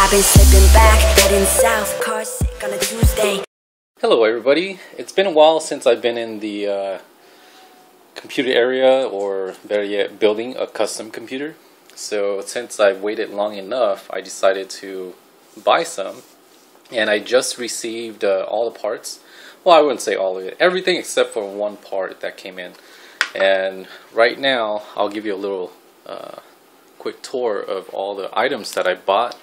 I've been slipping back, heading south, car sick on a Tuesday. Hello everybody, it's been a while since I've been in the computer area, or better yet, building a custom computer. So since I've waited long enough, I decided to buy some, and I just received all the parts. Well, I wouldn't say all of it, everything except for one part that came in. And right now I'll give you a little quick tour of all the items that I bought.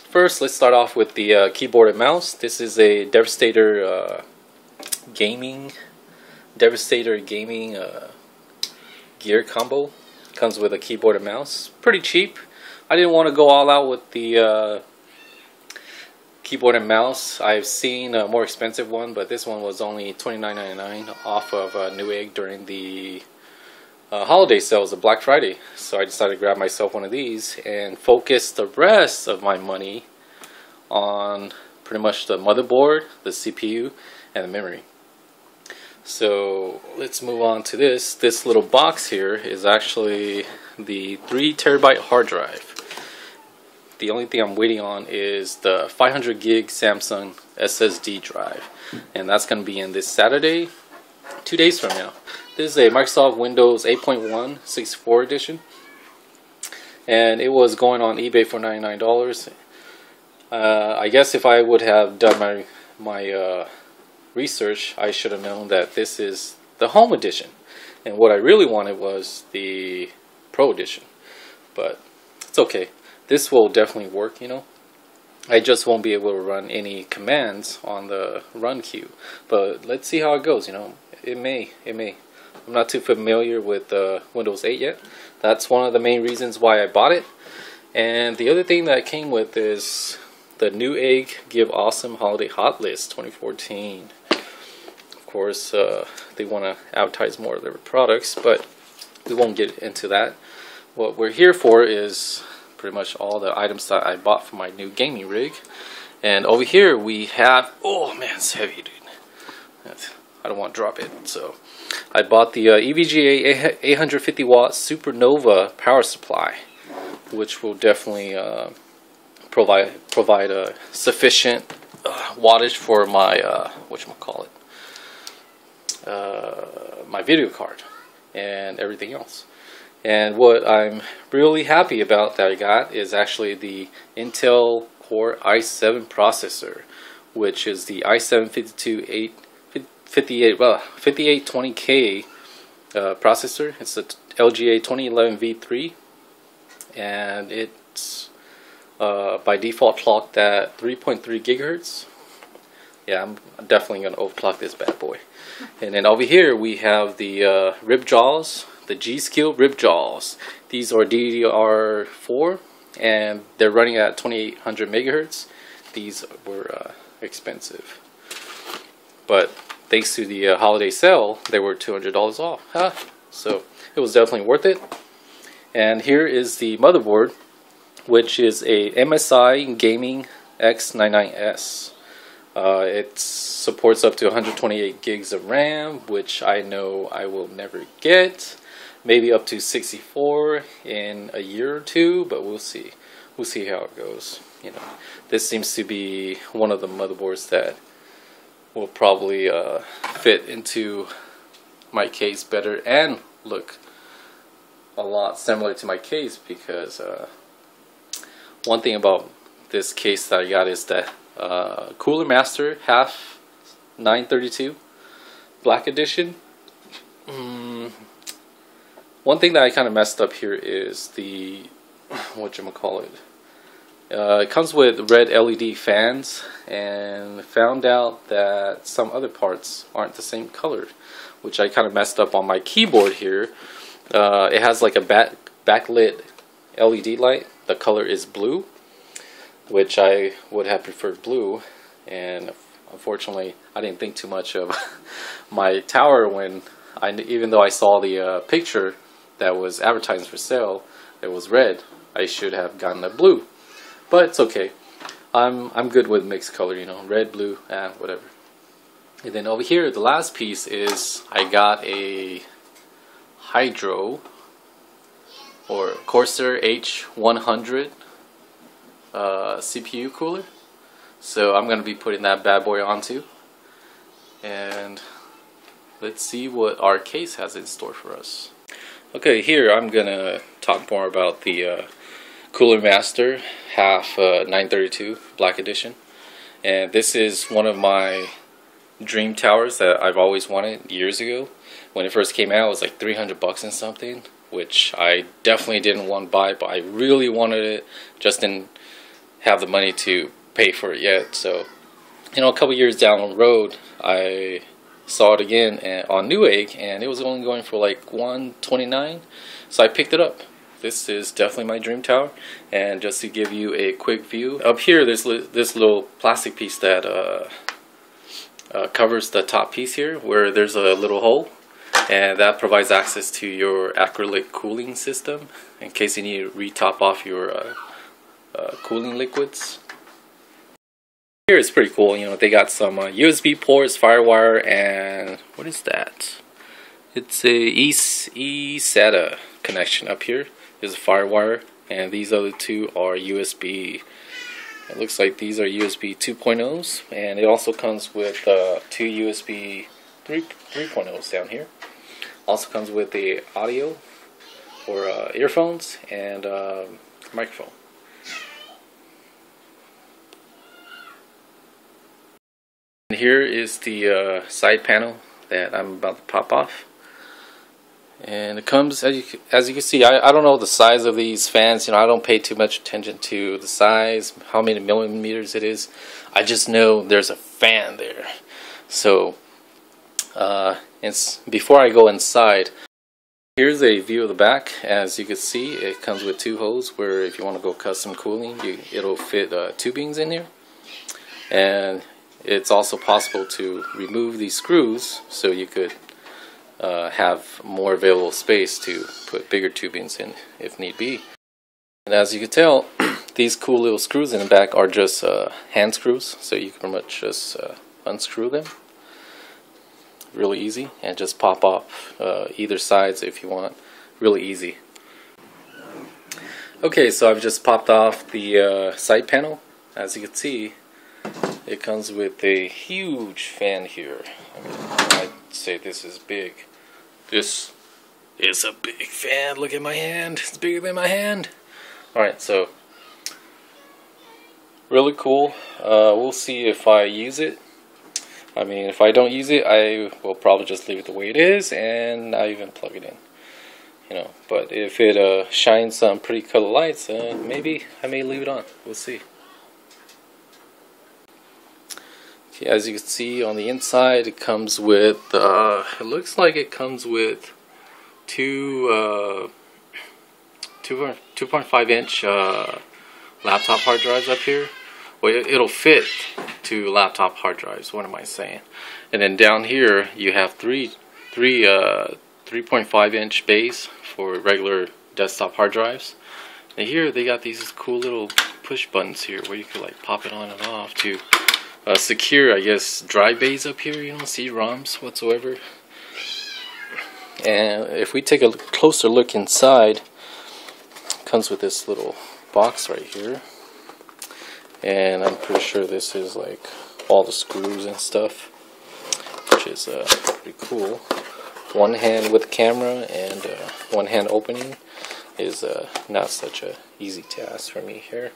First, let's start off with the keyboard and mouse. This is a Devastator gaming gear combo. Comes with a keyboard and mouse. Pretty cheap. I didn't want to go all out with the keyboard and mouse. I've seen a more expensive one, but this one was only $29.99 off of Newegg during the holiday sales of Black Friday. So I decided to grab myself one of these and focus the rest of my money on pretty much the motherboard, the CPU, and the memory. So let's move on to this. This little box here is actually the 3 terabyte hard drive. The only thing I'm waiting on is the 500 gig Samsung SSD drive, and that's going to be in this Saturday, 2 days from now. This is a Microsoft Windows 8.1 64 edition, and it was going on eBay for $99. I guess if I would have done my research, I should have known that this is the home edition, and what I really wanted was the Pro edition, but it's okay. This will definitely work, you know. I just won't be able to run any commands on the run queue, but let's see how it goes, you know. It may. I'm not too familiar with Windows 8 yet. That's one of the main reasons why I bought it. And the other thing that came with is the Newegg Give Awesome Holiday Hot List 2014. Of course, they want to advertise more of their products, but we won't get into that. What we're here for is pretty much all the items that I bought for my new gaming rig. And over here we have, oh man, it's heavy, dude. I don't want to drop it, so I bought the EVGA 850 watt SuperNova power supply, which will definitely provide a sufficient wattage for my my video card and everything else. And what I'm really happy about that I got is actually the Intel Core i7 processor, which is the i7 5820K processor. It's a LGA 2011 V3, and it's by default clocked at 3.3 gigahertz. Yeah, I'm definitely going to overclock this bad boy. And then over here we have the RipJaws, the G.SKILL RipJaws. These are DDR4, and they're running at 2800 megahertz. These were expensive, but thanks to the holiday sale, they were $200 off. So it was definitely worth it. And here is the motherboard, which is a MSI Gaming X99S. It supports up to 128 gigs of RAM, which I know I will never get. Maybe up to 64 in a year or two, but we'll see. We'll see how it goes. You know, this seems to be one of the motherboards that will probably fit into my case better and look a lot similar to my case, because one thing about this case that I got is that CoolerMaster half 932 Black Edition. One thing that I kind of messed up here is the it comes with red LED fans, and found out that some other parts aren't the same color, which I kind of messed up on my keyboard here. It has like a backlit LED light. The color is blue, which I would have preferred blue, and unfortunately I didn't think too much of my tower when even though I saw the picture that was advertised for sale, it was red. I should have gotten a blue, but it's okay. I'm good with mixed color, you know, red, blue, whatever. And then over here, the last piece is I got a Hydro or Corsair H100 CPU cooler. So I'm going to be putting that bad boy onto. And let's see what our case has in store for us. Okay, here I'm going to talk more about the CoolerMaster half 932 Black Edition. And this is one of my dream towers that I've always wanted years ago. When it first came out, it was like 300 bucks and something, which I definitely didn't want to buy, but I really wanted it, just didn't have the money to pay for it yet. So, you know, a couple years down the road, I saw it again on Newegg, and it was only going for like $129, so I picked it up. This is definitely my dream tower. And just to give you a quick view, up here there's this little plastic piece that covers the top piece here, where there's a little hole, and that provides access to your acrylic cooling system in case you need to re-top off your cooling liquids. Here it's pretty cool. You know, they got some USB ports, FireWire, and what is that? It's a eSATA connection up here. There's a FireWire, and these other two are USB. It looks like these are USB 2.0s, and it also comes with two USB 3.0s down here. Also comes with the audio or earphones and microphone. And here is the side panel that I'm about to pop off. And it comes, as you can see, I don't know the size of these fans. You know, I don't pay too much attention to the size, how many millimeters it is. I just know there's a fan there. So, before I go inside, here's a view of the back. As you can see, it comes with two holes where if you want to go custom cooling, it'll fit tubings in here. And it's also possible to remove these screws so you could have more available space to put bigger tubings in if need be. And as you can tell, these cool little screws in the back are just hand screws, so you can pretty much just unscrew them really easy and just pop off either sides if you want, really easy. Okay, so I've just popped off the side panel. As you can see, it comes with a huge fan here. I mean, I'd say this is big. This is a big fan. Look at my hand. It's bigger than my hand. Alright, so really cool. We'll see if I use it. I mean, if I don't use it, I will probably just leave it the way it is and not even plug it in. You know, but if it shines some pretty color lights, maybe I may leave it on. We'll see. Okay, as you can see on the inside, it comes with, it looks like it comes with two 2.5 inch laptop hard drives up here. Well, it'll fit two laptop hard drives, what am I saying? And then down here you have 3.5 inch bays for regular desktop hard drives. And here they got these cool little push buttons here where you could like pop it on and off to secure, I guess, drive bays up here. You don't see ROMs whatsoever. And if we take a closer look inside, it comes with this little box right here. And I'm pretty sure this is like all the screws and stuff, which is pretty cool. One hand with the camera and one hand opening is not such a easy task for me here.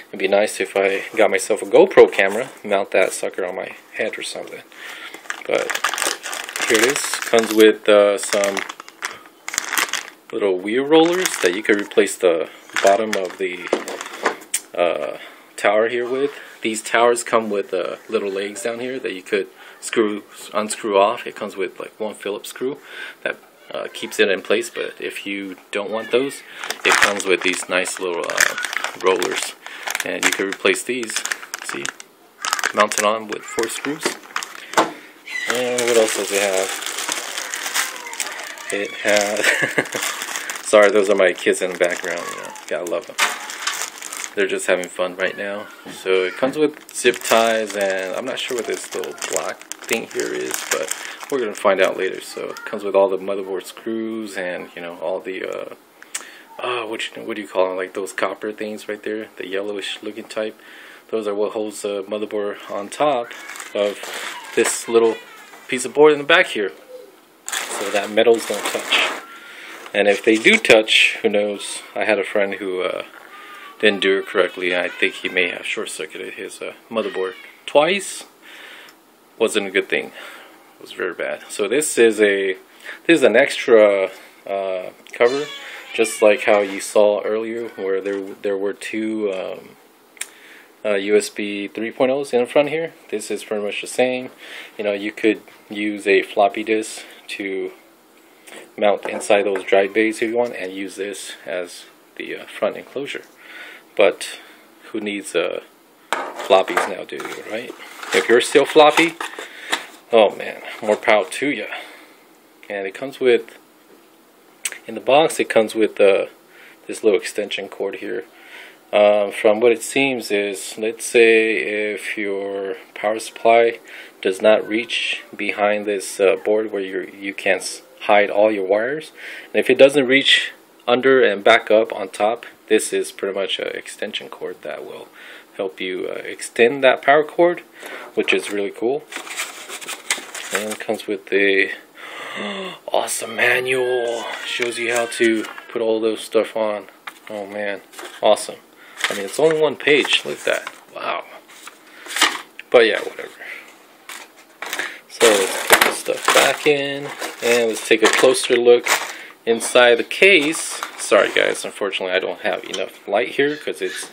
It'd be nice if I got myself a GoPro camera, mount that sucker on my head or something. But here it is. Comes with some little wheel rollers that you can replace the bottom of the tower here with. These towers come with little legs down here that you could unscrew off. It comes with like one Phillips screw that keeps it in place, but if you don't want those, it comes with these nice little rollers, and you can replace these. See, mounted on with 4 screws. And what else does it have? It has sorry, those are my kids in the background. You know, gotta love them. They're just having fun right now. So it comes with zip ties, and I'm not sure what this little black thing here is, but we're gonna find out later. So it comes with all the motherboard screws and, you know, all the what do you call them? Like those copper things right there, the yellowish looking type. Those are what holds the motherboard on top of this little piece of board in the back here, so that metals don't touch. And if they do touch, who knows? I had a friend who didn't do it correctly. I think he may have short-circuited his motherboard twice. Wasn't a good thing. It was very bad. So this is an extra cover, just like how you saw earlier, where there were two USB 3.0s in front here. This is pretty much the same. You know, you could use a floppy disk to mount inside those drive bays if you want, and use this as the front enclosure. But who needs floppies now, do you, right? If you're still floppy, oh man, more power to you. And it comes with, in the box, it comes with this little extension cord here. From what it seems is, let's say if your power supply does not reach behind this board where you can't hide all your wires, and if it doesn't reach under and back up on top, this is pretty much an extension cord that will help you extend that power cord, which is really cool. And it comes with the awesome manual. Shows you how to put all those stuff on. Oh man, awesome. I mean, it's only one page. Look at that. Wow. But yeah, whatever. So let's put this stuff back in, and let's take a closer look inside the case. Sorry guys, unfortunately I don't have enough light here because it's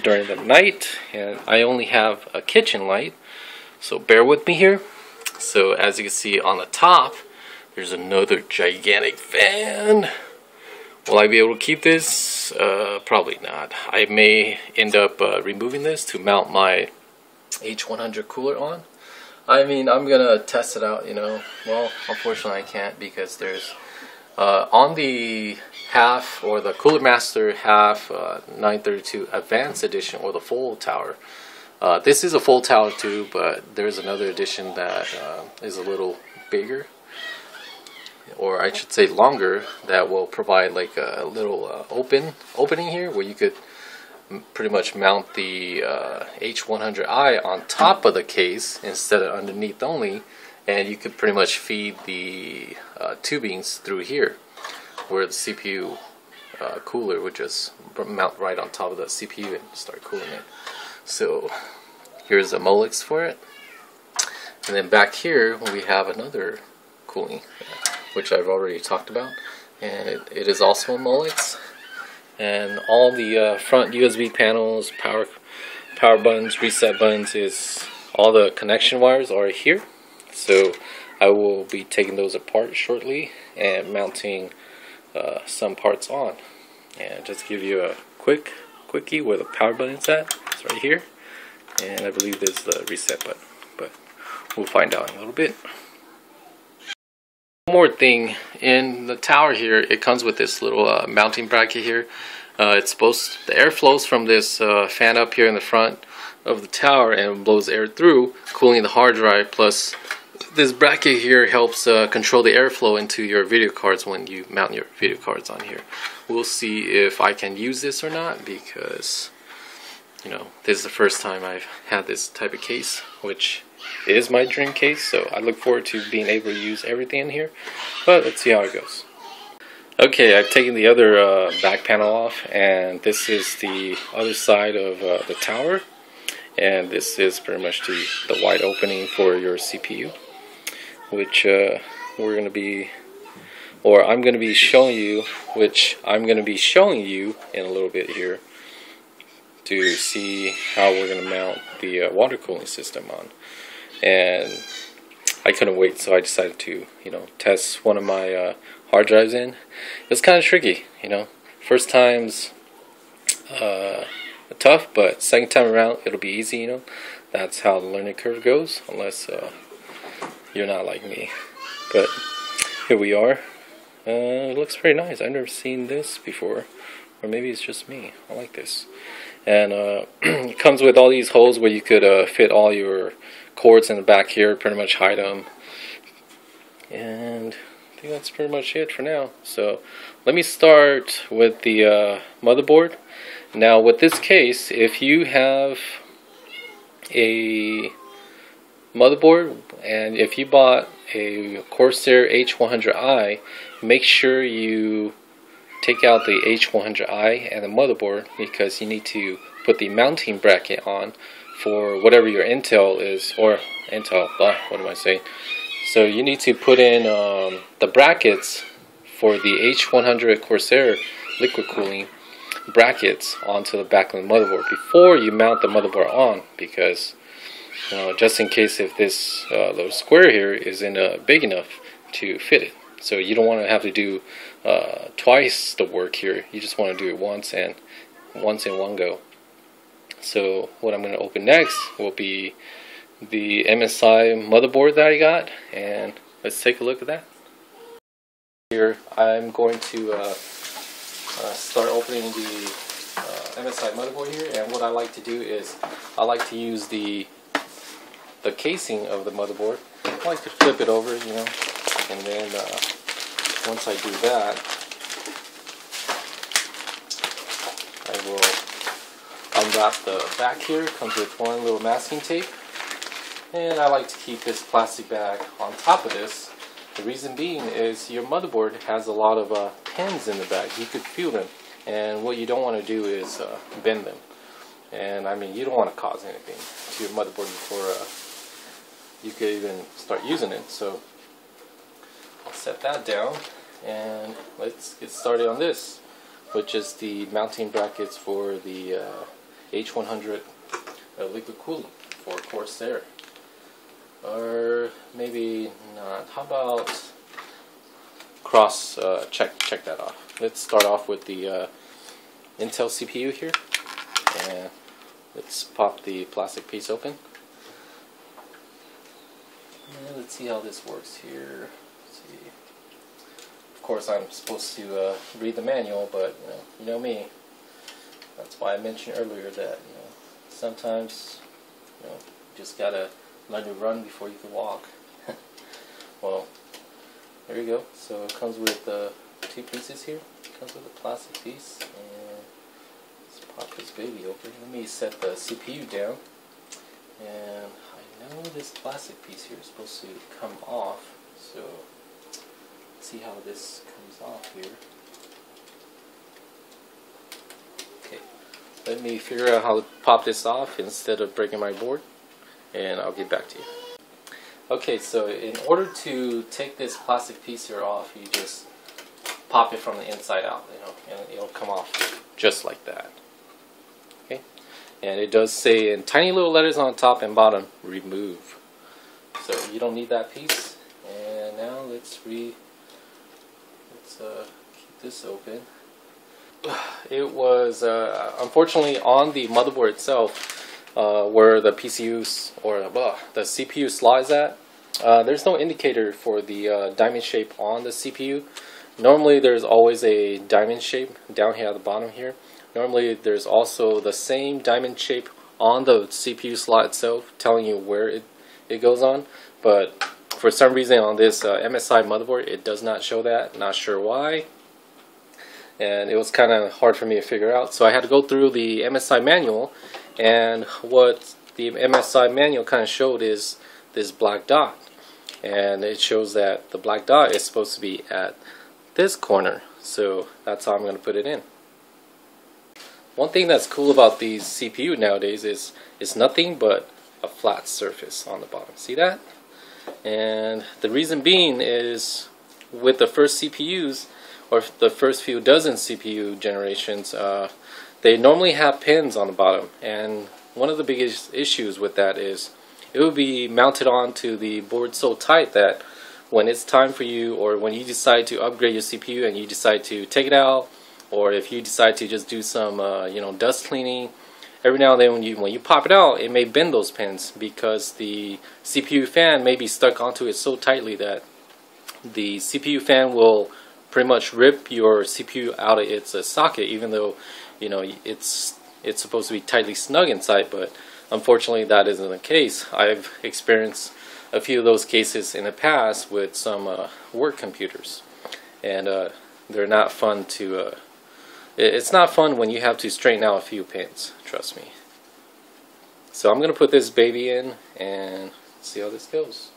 during the night and I only have a kitchen light, so bear with me here. So as you can see on the top, there's another gigantic fan. Will I be able to keep this? Probably not. I may end up removing this to mount my H100 cooler on. I mean, I'm gonna test it out, you know. Well, unfortunately I can't, because there's on the half, or the CoolerMaster half 932 Advanced Edition, or the full tower. This is a full tower too, but there's another edition that is a little bigger, or I should say longer, that will provide like a little opening here where you could pretty much mount the H100i on top of the case instead of underneath only, and you could pretty much feed the tubings through here, where the CPU cooler would just mount right on top of the CPU and start cooling it. So here's a Molex for it, and then back here we have another cooling, which I've already talked about, and it is also a Molex. And all the front USB panels, power buttons, reset buttons, is all the connection wires are here. So I will be taking those apart shortly and mounting some parts on. And just give you a quickie where the power button's at. It's right here, and I believe there's the reset button, but we'll find out in a little bit. One more thing, in the tower here, it comes with this little mounting bracket here. The air flows from this fan up here in the front of the tower and blows air through, cooling the hard drive. Plus, this bracket here helps control the airflow into your video cards when you mount your video cards on here. We'll see if I can use this or not, because, you know, this is the first time I've had this type of case, which is my dream case, so I look forward to being able to use everything in here, but let's see how it goes. Okay, I've taken the other back panel off, and this is the other side of the tower, and this is pretty much the wide opening for your CPU, which I'm going to be showing you, in a little bit here, to see how we're going to mount the water cooling system on. And I couldn't wait, so I decided to, you know, test one of my hard drives in. It was kind of tricky, you know. First time's tough, but second time around it'll be easy, you know. That's how the learning curve goes, unless you're not like me. But here we are. It looks pretty nice. I've never seen this before, or maybe it's just me. I like this. And it comes with all these holes where you could fit all your cords in the back here, pretty much hide them. And I think that's pretty much it for now. So let me start with the motherboard. Now with this case, if you have a motherboard and if you bought a Corsair H100i, make sure you take out the H100i and the motherboard, because you need to put the mounting bracket on for whatever your Intel is, or Intel, what am I saying? So you need to put in the brackets for the H100 Corsair liquid cooling brackets onto the back of the motherboard before you mount the motherboard on, because just in case if this little square here isn't big enough to fit it. So you don't want to have to do twice the work here. You just want to do it once in one go. So what I'm going to open next will be the MSI motherboard that I got, and let's take a look at that. Here I'm going to start opening the MSI motherboard here, and what I like to do is I like to use the casing of the motherboard. I like to flip it over, you know, and then once I do that, I will unwrap the back here. It comes with one little masking tape, and I like to keep this plastic bag on top of this. The reason being is your motherboard has a lot of pins in the bag. You could feel them, and what you don't want to do is bend them. And I mean, you don't want to cause anything to your motherboard before you could even start using it. So I'll set that down, and let's get started on this, which is the mounting brackets for the H100 liquid cooling for Corsair. Or maybe not. How about cross check that off. Let's start off with the Intel CPU here, and let's pop the plastic piece open. And let's see how this works here. Let's see. Of course, I'm supposed to read the manual, but you know me. That's why I mentioned earlier that sometimes you just gotta learn to run before you can walk. Well, there you go. So it comes with two pieces here. It comes with a plastic piece, and let's pop this baby open. Let me set the CPU down, and I know this plastic piece here is supposed to come off, so let's see how this comes off here. Okay, let me figure out how to pop this off instead of breaking my board, and I'll get back to you. Okay, so in order to take this plastic piece here off, you just pop it from the inside out, and it'll come off just like that. Okay, and it does say in tiny little letters on top and bottom, remove. So you don't need that piece. And now let's keep this open. It was unfortunately on the motherboard itself, where the PCUs or the CPU slides at, there's no indicator for the diamond shape on the CPU. Normally there's always a diamond shape down here at the bottom here. Normally there's also the same diamond shape on the CPU slot itself, telling you where it goes on, but for some reason on this MSI motherboard it does not show that. Not sure why, and it was kind of hard for me to figure out, so I had to go through the MSI manual. And what the MSI manual kind of showed is this black dot, and it shows that the black dot is supposed to be at this corner, so that's how I'm going to put it in. One thing that's cool about these CPU nowadays is it's nothing but a flat surface on the bottom. See that? And the reason being is with the first CPUs, or the first few dozen CPU generations, they normally have pins on the bottom, and one of the biggest issues with that is it will be mounted onto the board so tight that when it's time for you, or when you decide to upgrade your CPU and you decide to take it out, or if you decide to just do some dust cleaning, every now and then when you pop it out, it may bend those pins because the CPU fan may be stuck onto it so tightly that the CPU fan will pretty much rip your CPU out of its socket, even though it's supposed to be tightly snug inside. But unfortunately that isn't the case. I've experienced a few of those cases in the past with some work computers, and they're not fun to it's not fun when you have to straighten out a few pins, trust me. So I'm gonna put this baby in and see how this goes.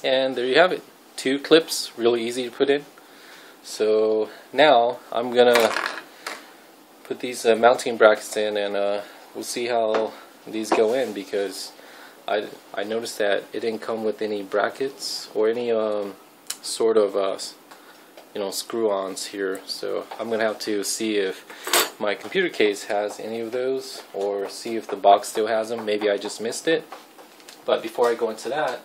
And there you have it. 2 clips, really easy to put in. So now I'm gonna put these mounting brackets in, and we'll see how these go in, because I noticed that it didn't come with any brackets or any sort of you know, screw-ons here. So I'm gonna have to see if my computer case has any of those, or see if the box still has them. Maybe I just missed it. But before I go into that,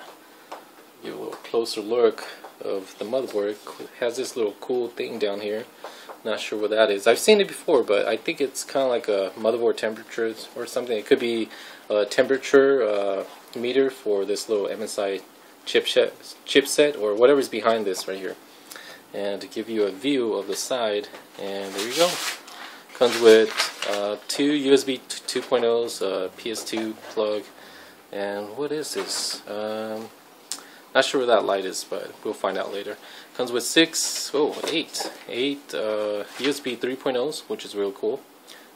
give a little closer look of the motherboard. It has this little cool thing down here. Not sure what that is. I've seen it before, but I think it's kind of like a motherboard temperature or something. It could be a temperature meter for this little MSI chipset or whatever's behind this right here. And to give you a view of the side, and there you go. Comes with 2 USB 2.0s, PS2 plug, and what is this? Not sure where that light is, but we'll find out later. Comes with 8 USB 3.0s, which is real cool.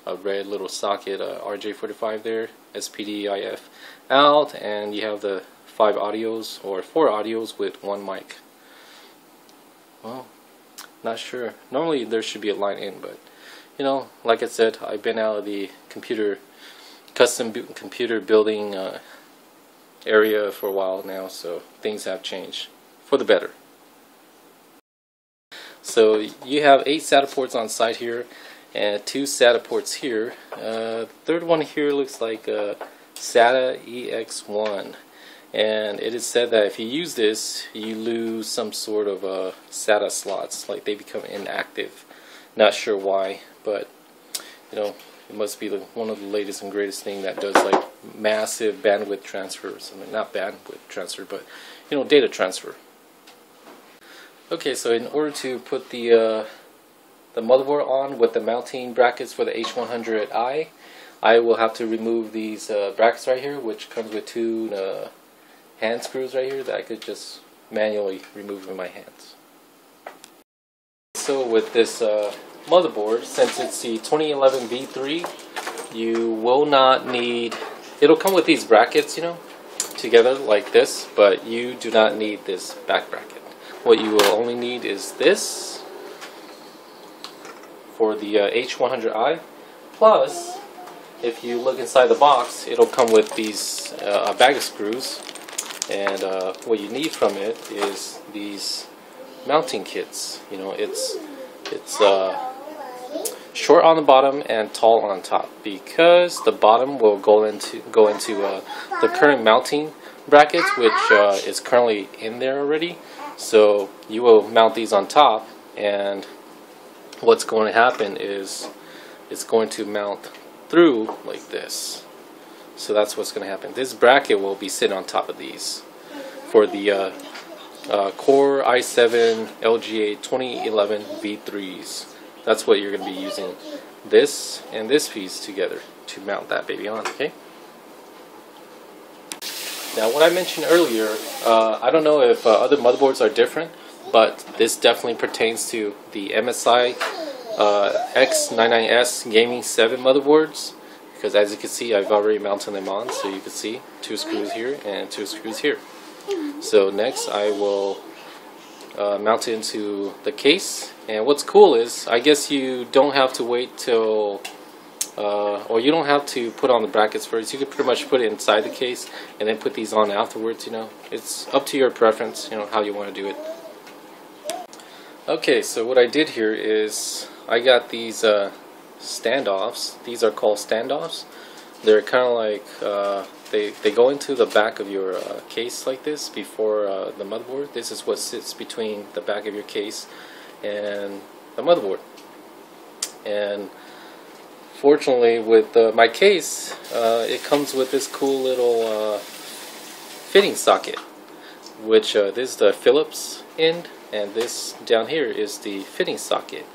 A red little socket, RJ45 there, SPD IF out, and you have the 5 audios, or 4 audios with 1 mic. Well, not sure. Normally there should be a line in, but you know, like I said, I've been out of the custom computer building area for a while now, so things have changed for the better. So you have 8 SATA ports on site here, and 2 SATA ports here. The third one here looks like a SATA EX1, and it is said that if you use this, you lose some sort of SATA slots, like they become inactive. Not sure why, but you know, it must be one of the latest and greatest thing that does like massive bandwidth transfer or something. Not bandwidth transfer, but you know, data transfer. Okay, so in order to put the motherboard on with the mounting brackets for the H100i, I will have to remove these brackets right here, which comes with 2 hand screws right here that I could just manually remove with my hands. So with this motherboard, since it's the 2011 V3, you will not need, it'll come with these brackets, you know, together like this, but you do not need this back bracket. What you will only need is this for the H100i. Plus, if you look inside the box, it'll come with these a bag of screws, and what you need from it is these mounting kits. You know, it's short on the bottom and tall on top, because the bottom will go into the current mounting brackets, which is currently in there already. So you will mount these on top, and what's going to happen is it's going to mount through like this. So that's what's going to happen. This bracket will be sitting on top of these for the Core i7 LGA 2011 V3s. That's what you're going to be using, this and this piece together to mount that baby on, okay? Now, what I mentioned earlier, I don't know if other motherboards are different, but this definitely pertains to the MSI X99S Gaming 7 motherboards, because as you can see, I've already mounted them on, so you can see 2 screws here and 2 screws here. So next I will mount it into the case, and what's cool is, I guess you don't have to wait till or you don't have to put on the brackets first. You can pretty much put it inside the case and then put these on afterwards. You know, it's up to your preference, you know, how you want to do it. Okay, so what I did here is I got these standoffs. These are called standoffs. They're kind of like they go into the back of your case like this before the motherboard. This is what sits between the back of your case and the motherboard. And fortunately with my case, it comes with this cool little fitting socket, which this is the Phillips end, and this down here is the fitting socket,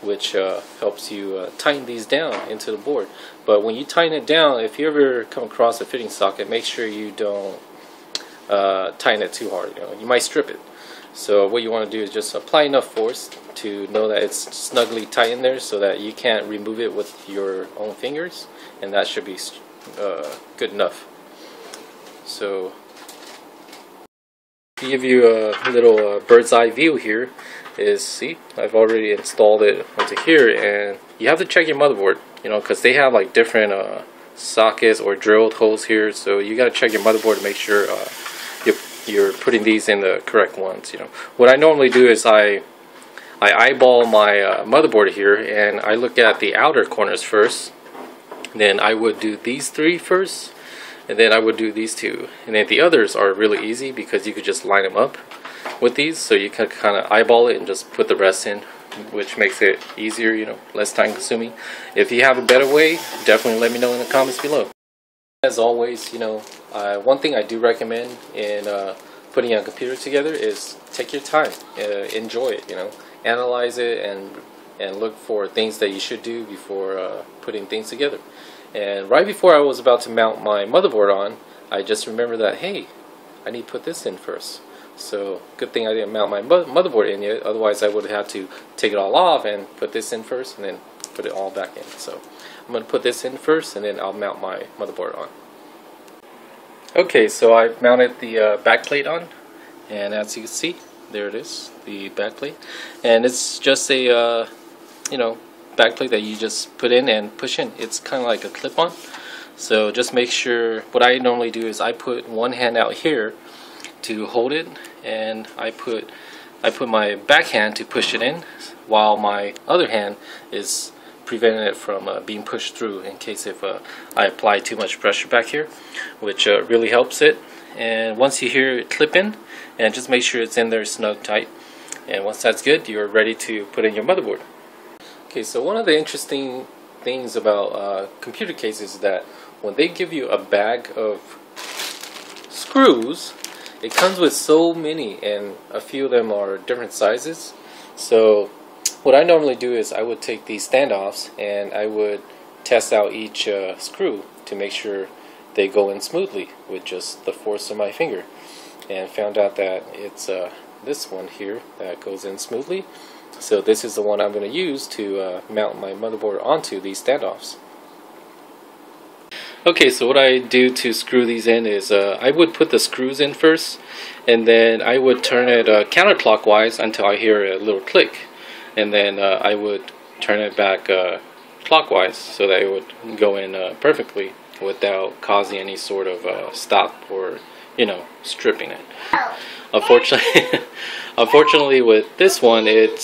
which helps you tighten these down into the board. But when you tighten it down, if you ever come across a fitting socket, make sure you don't tighten it too hard. You might strip it. So what you want to do is just apply enough force to know that it's snugly tight in there, so that you can't remove it with your own fingers, and that should be good enough. So to give you a little bird's eye view here, is see, I've already installed it into here, and you have to check your motherboard, because they have like different sockets or drilled holes here, so you got to check your motherboard to make sure you're putting these in the correct ones. What I normally do is I eyeball my motherboard here, and I look at the outer corners first. Then I would do these 3 first, and then I would do these 2, and then the others are really easy because you could just line them up with these, so you can kind of eyeball it and just put the rest in, which makes it easier, less time consuming. If you have a better way, definitely let me know in the comments below. As always, one thing I do recommend in putting a computer together is take your time, enjoy it, analyze it, and look for things that you should do before putting things together. And right before I was about to mount my motherboard on, I just remembered that, hey, I need to put this in first. So good thing I didn't mount my motherboard in yet, otherwise I would have had to take it all off and put this in first and then put it all back in. So I'm going to put this in first, and then I'll mount my motherboard on. Okay, so I've mounted the back plate on, and as you can see, there it is, the back plate. And it's just a back plate that you just put in and push in. It's kind of like a clip-on. So just make sure, what I normally do is I put one hand out here to hold it, and I put my backhand to push it in, while my other hand is preventing it from being pushed through in case if I apply too much pressure back here, which really helps it. And once you hear it clip in, and just make sure it's in there snug tight, and once that's good, you're ready to put in your motherboard. Okay, so one of the interesting things about computer cases is that when they give you a bag of screws, it comes with so many, and a few of them are different sizes. So what I normally do is I would take these standoffs and I would test out each screw to make sure they go in smoothly with just the force of my finger, and found out that it's this one here that goes in smoothly. So this is the one I'm going to use to mount my motherboard onto these standoffs. Okay, so what I do to screw these in is I would put the screws in first, and then I would turn it counterclockwise until I hear a little click, and then I would turn it back clockwise so that it would go in perfectly without causing any sort of stop or stripping it. Unfortunately with this one, it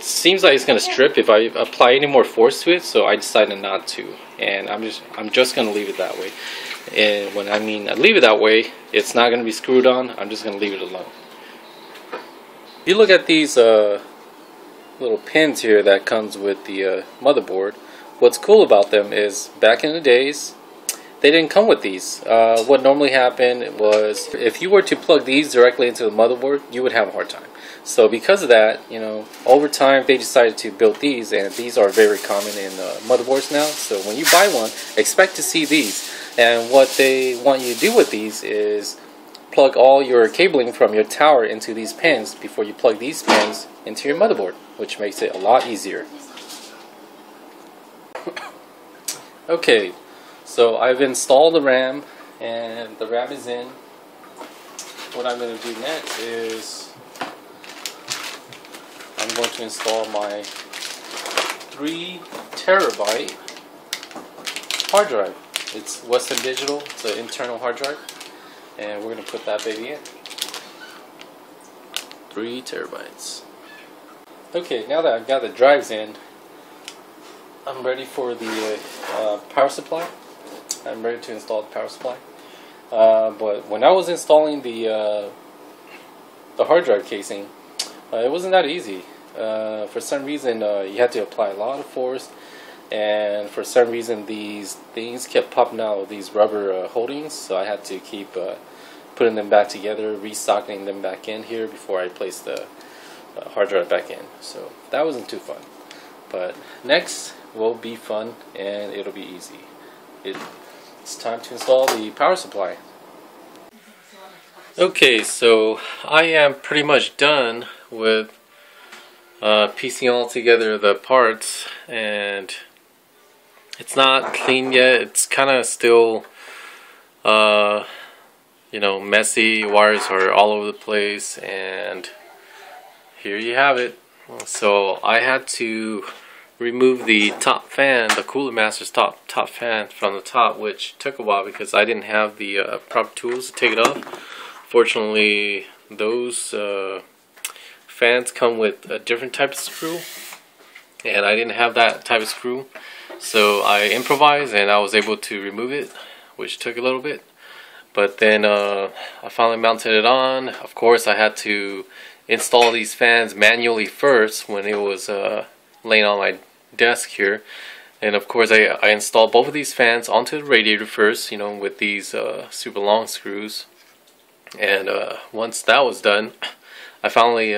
seems like it's going to strip if I apply any more force to it, so I decided not to, and I'm just going to leave it that way. And when I mean leave it that way, it's not going to be screwed on. I'm just going to leave it alone. If you look at these little pins here that comes with the motherboard, what's cool about them is back in the days they didn't come with these. What normally happened was if you were to plug these directly into the motherboard, you would have a hard time. So because of that, over time they decided to build these, and these are very common in motherboards now. So when you buy one, expect to see these. And what they want you to do with these is plug all your cabling from your tower into these pins before you plug these pins into your motherboard, which makes it a lot easier. Okay, so I've installed the RAM, and the RAM is in. What I'm going to do next is I'm going to install my 3 terabyte hard drive. It's Western Digital, it's an internal hard drive, and we're going to put that baby in. 3 terabytes. Okay, now that I've got the drives in, I'm ready for the power supply. I'm ready to install the power supply. But when I was installing the hard drive casing, it wasn't that easy. For some reason, you had to apply a lot of force, and for some reason these things kept popping out of these rubber holdings, so I had to keep putting them back together, resocketing them back in here before I placed the hard drive back in. So that wasn't too fun, but next will be fun and it'll be easy. It's time to install the power supply. Okay, so I am pretty much done with piecing all together the parts, and it's not clean yet. It's kind of still you know, messy. Wires are all over the place, and here you have it. So I had to remove the top fan, the CoolerMaster's top fan from the top, which took a while because I didn't have the proper tools to take it off. Fortunately, those fans come with a different type of screw, and I didn't have that type of screw, so I improvised and I was able to remove it, which took a little bit. But then I finally mounted it on. Of course, I had to install these fans manually first when it was laying on my desk here. And of course, I installed both of these fans onto the radiator first, you know, with these super long screws. And once that was done, I finally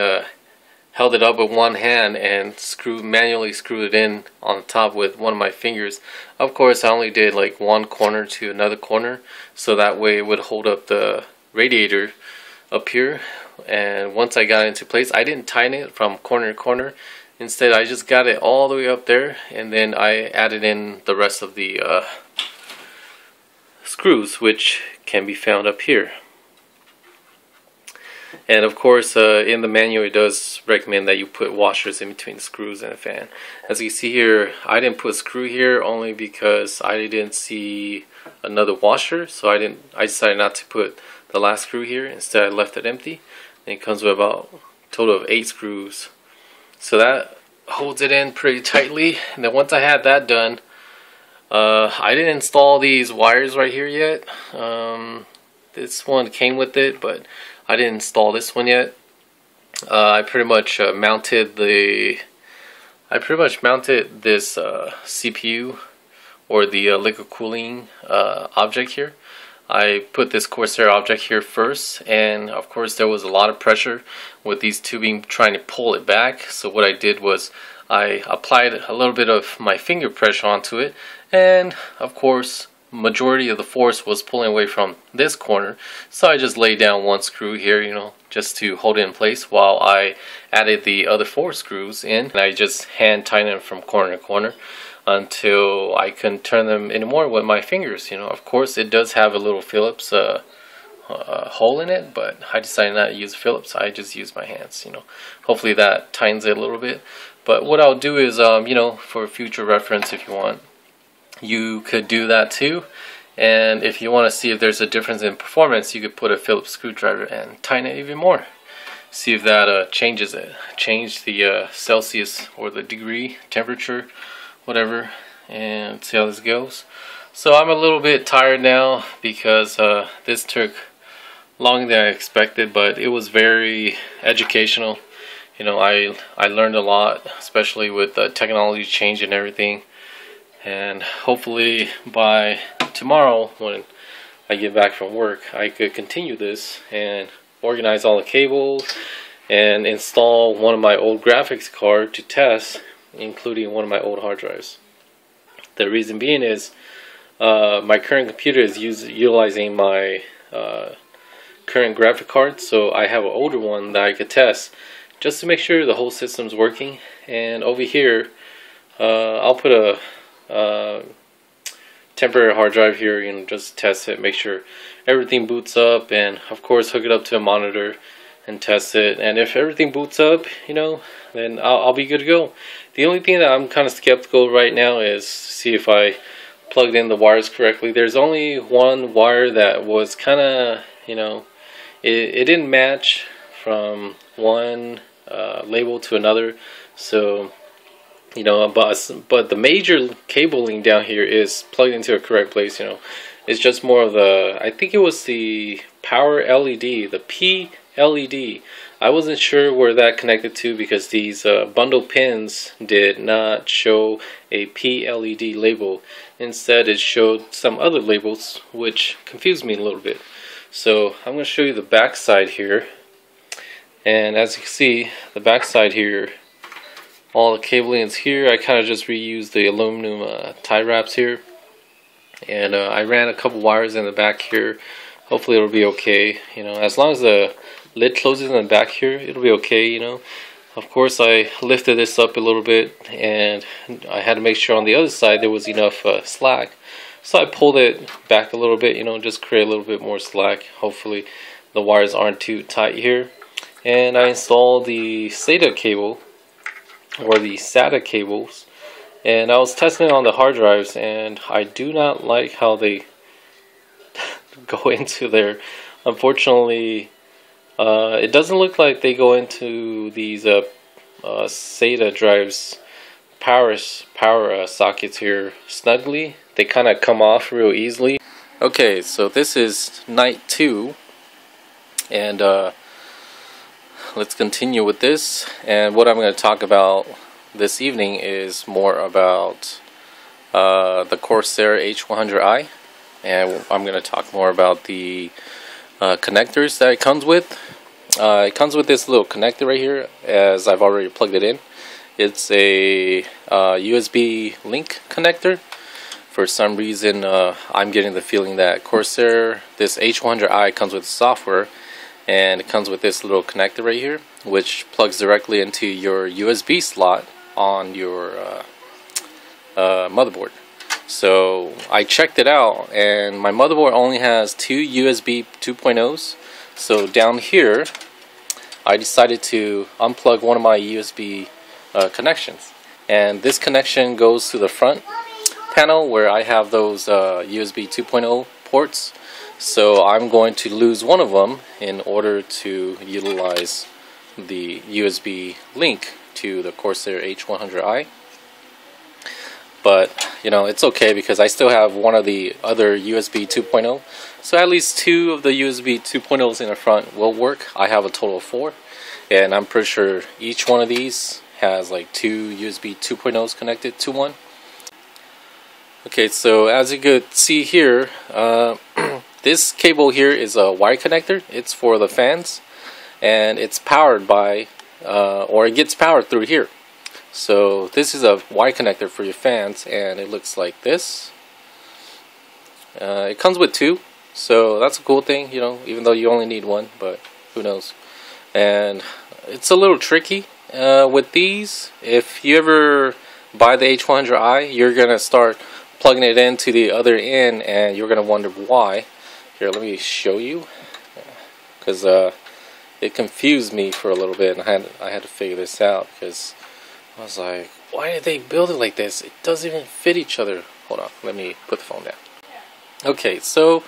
held it up with one hand and manually screwed it in on the top with one of my fingers. Of course, I only did like one corner to another corner, so that way it would hold up the radiator up here. And once I got it into place, I didn't tighten it from corner to corner. Instead, I just got it all the way up there, and then I added in the rest of the screws, which can be found up here. And of course, in the manual it does recommend that you put washers in between the screws and the fan. As you see here, I didn't put a screw here only because I didn't see another washer, so I decided not to put the last screw here. Instead, I left it empty. And it comes with about a total of 8 screws. So that holds it in pretty tightly. And then once I had that done, I didn't install these wires right here yet. This one came with it, but I didn't install this one yet. I pretty much mounted this CPU, or the liquid cooling object here. I put this Corsair object here first, and of course there was a lot of pressure with these tubing trying to pull it back. So what I did was I applied a little bit of my finger pressure onto it, and of course majority of the force was pulling away from this corner, so I just laid down one screw here, you know, just to hold it in place while I added the other 4 screws in, and I just hand tightened it from corner to corner until I couldn't turn them anymore with my fingers. You know, of course it does have a little Phillips hole in it, but I decided not to use Phillips. I just use my hands, you know. Hopefully that tightens it a little bit. But what I'll do is, you know, for future reference, if you want, you could do that too. And if you want to see if there's a difference in performance, you could put a Phillips screwdriver and tighten it even more. See if that changes it. Change the Celsius or the degree, temperature, whatever, and see how this goes. So I'm a little bit tired now because this took longer than I expected, but it was very educational. You know, I learned a lot, especially with the technology change and everything. And hopefully by tomorrow, when I get back from work, I could continue this and organize all the cables and install one of my old graphics cards to test, including one of my old hard drives. The reason being is my current computer is utilizing my current graphic card, so I have an older one that I could test just to make sure the whole system's working. And over here, I'll put a temporary hard drive here, you know, just test it, make sure everything boots up, and of course hook it up to a monitor and test it. And if everything boots up, you know, then I'll be good to go. The only thing that I'm kind of skeptical right now is to see if I plugged in the wires correctly. There's only one wire that was kind of, you know, it didn't match from one label to another. So, you know, but the major cabling down here is plugged into a correct place. You know, it's just more of the, I think it was the power LED, the LED. I wasn't sure where that connected to because these bundle pins did not show a PLED label. Instead it showed some other labels, which confused me a little bit. So I'm going to show you the back side here, and as you can see, the back side here, all the cabling is here. I kind of just reused the aluminum tie wraps here, and I ran a couple wires in the back here. Hopefully it'll be okay, you know, as long as the lid closes in the back here, it'll be okay, you know. Of course I lifted this up a little bit, and I had to make sure on the other side there was enough slack. So I pulled it back a little bit, you know, just create a little bit more slack. Hopefully the wires aren't too tight here. And I installed the SATA cable, or the SATA cables, and I was testing it on the hard drives, and I do not like how they go into there. Unfortunately, it doesn't look like they go into these SATA drives power sockets here snugly. They kind of come off real easily. Okay, so this is night 2, and let's continue with this. And what I'm going to talk about this evening is more about the Corsair H100i, and I'm going to talk more about the connectors that it comes with. It comes with this little connector right here, as I've already plugged it in. It's a USB link connector. For some reason, I'm getting the feeling that Corsair, this H100i comes with software, and it comes with this little connector right here, which plugs directly into your USB slot on your motherboard. So I checked it out, and my motherboard only has 2 USB 2.0s. So down here, I decided to unplug one of my USB connections, and this connection goes to the front panel where I have those USB 2.0 ports. So I'm going to lose one of them in order to utilize the USB link to the Corsair H100i. But you know, it's okay because I still have one of the other USB 2.0, so at least 2 of the USB 2.0s in the front will work. I have a total of 4, and I'm pretty sure each one of these has like 2 USB 2.0s connected to one. Okay, so as you could see here, this cable here is a wire connector. It's for the fans, and it's powered by, or it gets powered through here. So this is a wire connector for your fans, and it looks like this. It comes with 2, so that's a cool thing, you know, even though you only need 1, but who knows. And it's a little tricky with these. If you ever buy the H100i, you're gonna start plugging it into the other end, and you're gonna wonder why. Here, let me show you, because it confused me for a little bit, and I had to figure this out, because I was like, why did they build it like this? It doesn't even fit each other. Hold on, let me put the phone down. Okay, so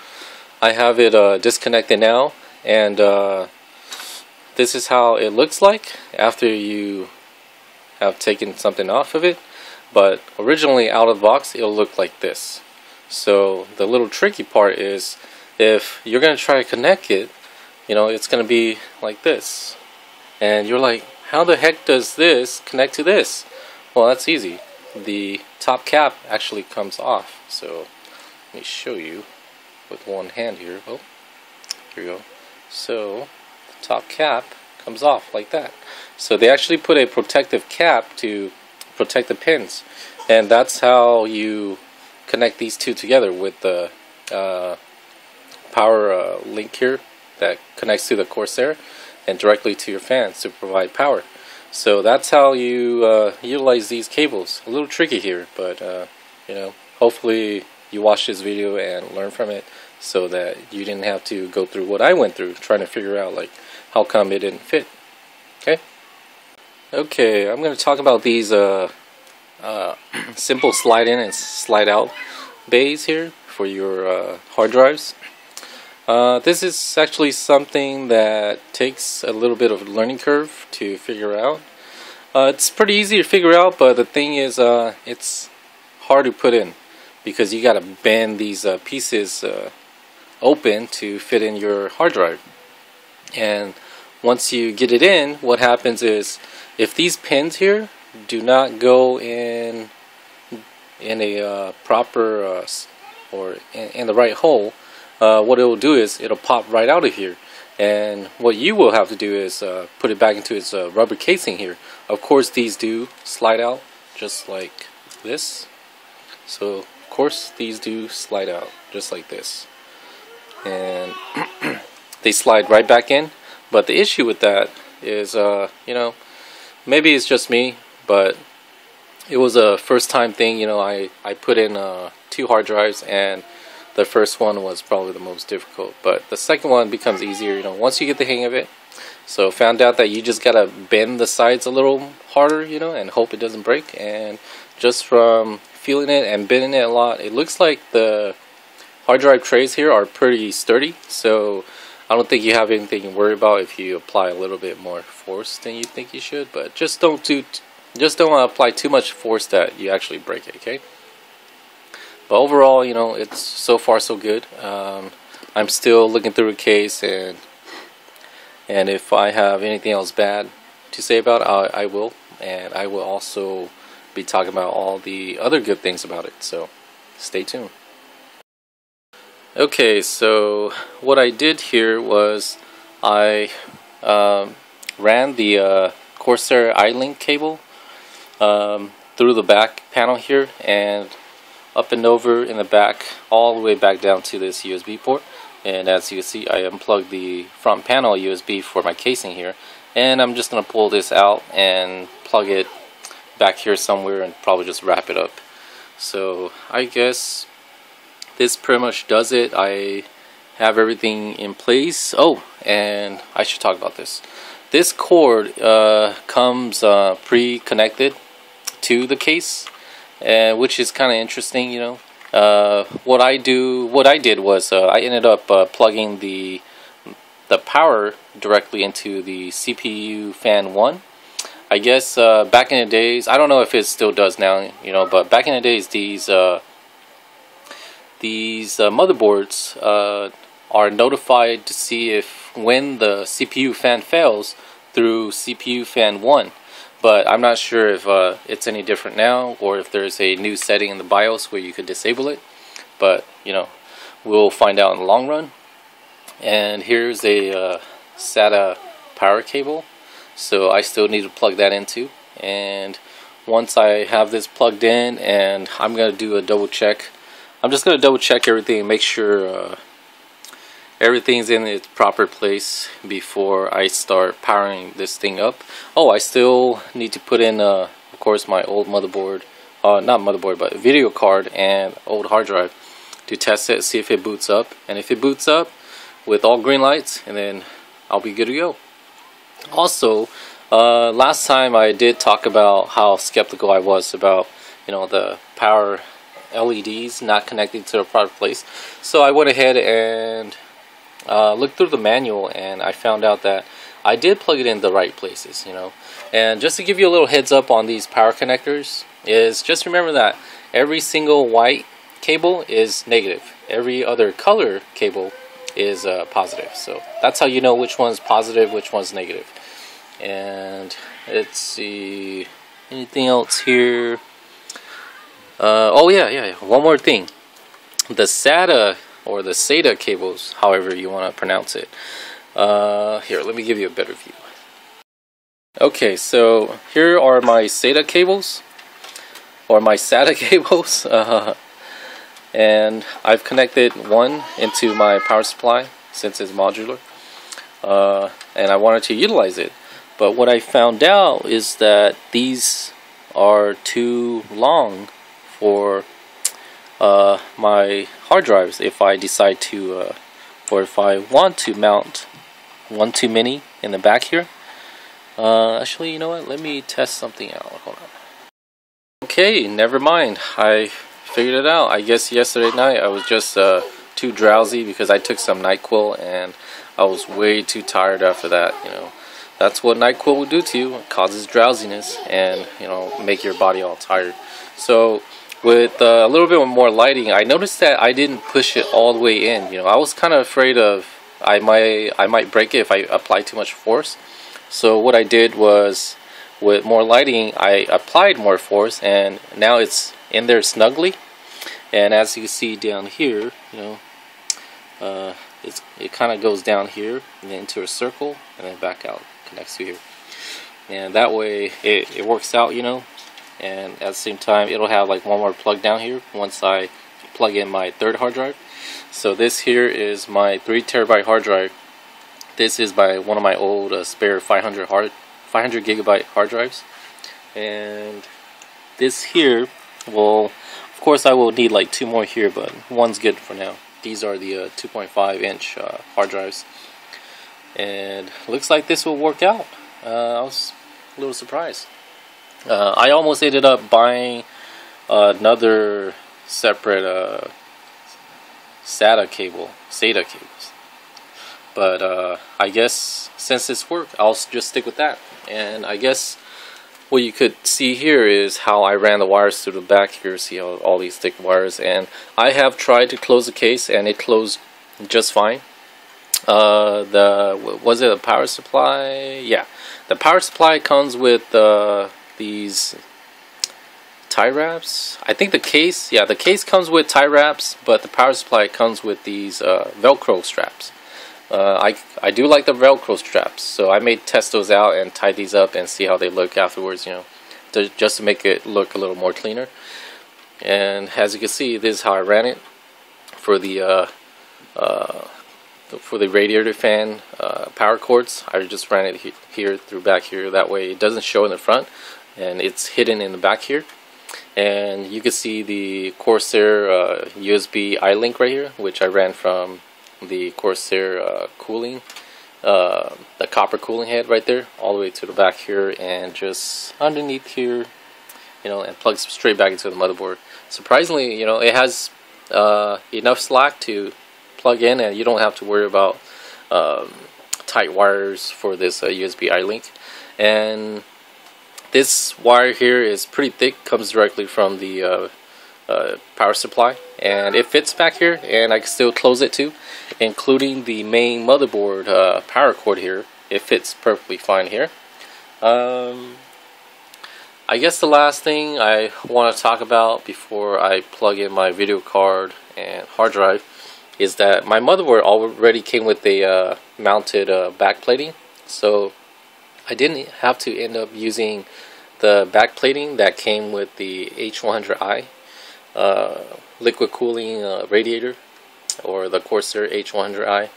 I have it disconnected now, and this is how it looks like after you have taken something off of it. But originally out of the box, it'll look like this. So the little tricky part is, if you're going to try to connect it, you know, it's going to be like this. And you're like, how the heck does this connect to this? Well, that's easy. The top cap actually comes off. So let me show you with one hand here. Oh, here we go. So the top cap comes off like that. So they actually put a protective cap to protect the pins, and that's how you connect these two together with the power link here that connects to the Corsair and directly to your fans to provide power. So that's how you utilize these cables. A little tricky here, but you know, hopefully you watch this video and learn from it, so that you didn't have to go through what I went through trying to figure out like how come it didn't fit. Okay, I'm going to talk about these simple slide in and slide out bays here for your hard drives. This is actually something that takes a little bit of a learning curve to figure out. It's pretty easy to figure out, but the thing is, it's hard to put in because you got to bend these pieces open to fit in your hard drive. And once you get it in, what happens is if these pins here do not go in a proper or in the right hole, what it will do is it'll pop right out of here. And what you will have to do is put it back into its rubber casing here. Of course, these do slide out just like this. So of course these do slide out just like this, and they slide right back in. But the issue with that is, you know, maybe it's just me, but it was a first time thing. You know, I put in 2 hard drives, and the first one was probably the most difficult, but the second one becomes easier, you know, once you get the hang of it. So found out that you just gotta bend the sides a little harder, you know, and hope it doesn't break. And just from feeling it and bending it a lot, it looks like the hard drive trays here are pretty sturdy. So I don't think you have anything to worry about if you apply a little bit more force than you think you should. But just don't apply too much force that you actually break it, okay? But overall, you know, it's so far so good. I'm still looking through the case, and if I have anything else bad to say about it, I will. And I will also be talking about all the other good things about it. So stay tuned. Okay, so what I did here was I ran the Corsair iLink cable through the back panel here, and up and over in the back, all the way back down to this USB port. And as you can see, I unplugged the front panel USB for my casing here, and I'm just going to pull this out and plug it back here somewhere and probably just wrap it up. So I guess this pretty much does it. I have everything in place. Oh, and I should talk about this. This cord comes pre-connected to the case, which is kind of interesting, you know. What I did was I ended up plugging the power directly into the CPU fan 1. I guess back in the days, I don't know if it still does now, you know, but back in the days, these motherboards are notified to see if when the CPU fan fails through CPU fan 1. But I'm not sure if it's any different now, or if there's a new setting in the BIOS where you could disable it. But, you know, we'll find out in the long run. And here's a SATA power cable. So I still need to plug that into. And once I have this plugged in, and I'm going to do a double check. I'm just going to double check everything and make sure everything's in its proper place before I start powering this thing up. Oh, I still need to put in, of course, my old motherboard, not motherboard, but video card and old hard drive to test it, see if it boots up. And if it boots up with all green lights, and then I'll be good to go. Also, last time I did talk about how skeptical I was about, you know, the power LEDs not connecting to the proper place. So I went ahead and looked through the manual, and I found out that I did plug it in the right places, you know. And just to give you a little heads up on these power connectors, is just remember that every single white cable is negative. Every other color cable is positive. So that's how you know which one's positive, which one's negative. And let's see, anything else here? Oh yeah, one more thing. The SATA or the SATA cables, however you want to pronounce it. Here, let me give you a better view. Okay, so here are my SATA cables, or my SATA cables, and I've connected one into my power supply since it's modular, and I wanted to utilize it. But what I found out is that these are too long for my hard drives if I decide to, or if I want to mount one too many in the back here. Actually, you know what? Let me test something out. Hold on. Okay, never mind. I figured it out. I guess yesterday night I was just too drowsy because I took some NyQuil, and I was way too tired after that. You know, that's what NyQuil will do to you. It causes drowsiness and, you know, make your body all tired. So with a little bit more lighting, I noticed that I didn't push it all the way in. You know, I was kind of afraid of I might break it if I apply too much force. So what I did was, with more lighting, I applied more force, and now it's in there snugly. And as you can see down here, you know, it kind of goes down here and then into a circle and then back out, connects to here. And that way it works out, you know. And at the same time, it'll have like one more plug down here once I plug in my third hard drive. So this here is my 3 terabyte hard drive. This is by one of my old spare 500 gigabyte hard drives. And this here, well, of course I will need like 2 more here, but one's good for now. These are the 2.5 inch hard drives. And looks like this will work out. I was a little surprised. I almost ended up buying another separate SATA cables, but I guess since this worked, I'll just stick with that. And I guess what you could see here is how I ran the wires through the back here. See how all these thick wires, and I have tried to close the case and it closed just fine. Was it a power supply? Yeah, the power supply comes with these tie wraps. I think the case, yeah, the case comes with tie wraps, but the power supply comes with these Velcro straps. I do like the Velcro straps, so I may test those out and tie these up and see how they look afterwards, you know, just to make it look a little more cleaner. And as you can see, this is how I ran it for the radiator fan power cords. I just ran it here through back here. That way it doesn't show in the front and it's hidden in the back here. And you can see the Corsair USB iLink right here, which I ran from the Corsair cooling, the copper cooling head right there, all the way to the back here, and just underneath here, you know, and plugs straight back into the motherboard. Surprisingly, you know, it has enough slack to plug in, and you don't have to worry about tight wires for this USB iLink. And this wire here is pretty thick, comes directly from the power supply, and it fits back here, and I can still close it too, including the main motherboard power cord here. It fits perfectly fine here. I guess the last thing I want to talk about before I plug in my video card and hard drive is that my motherboard already came with a mounted backplating, so I didn't have to end up using the backplating that came with the H100i liquid cooling radiator, or the Corsair H100i.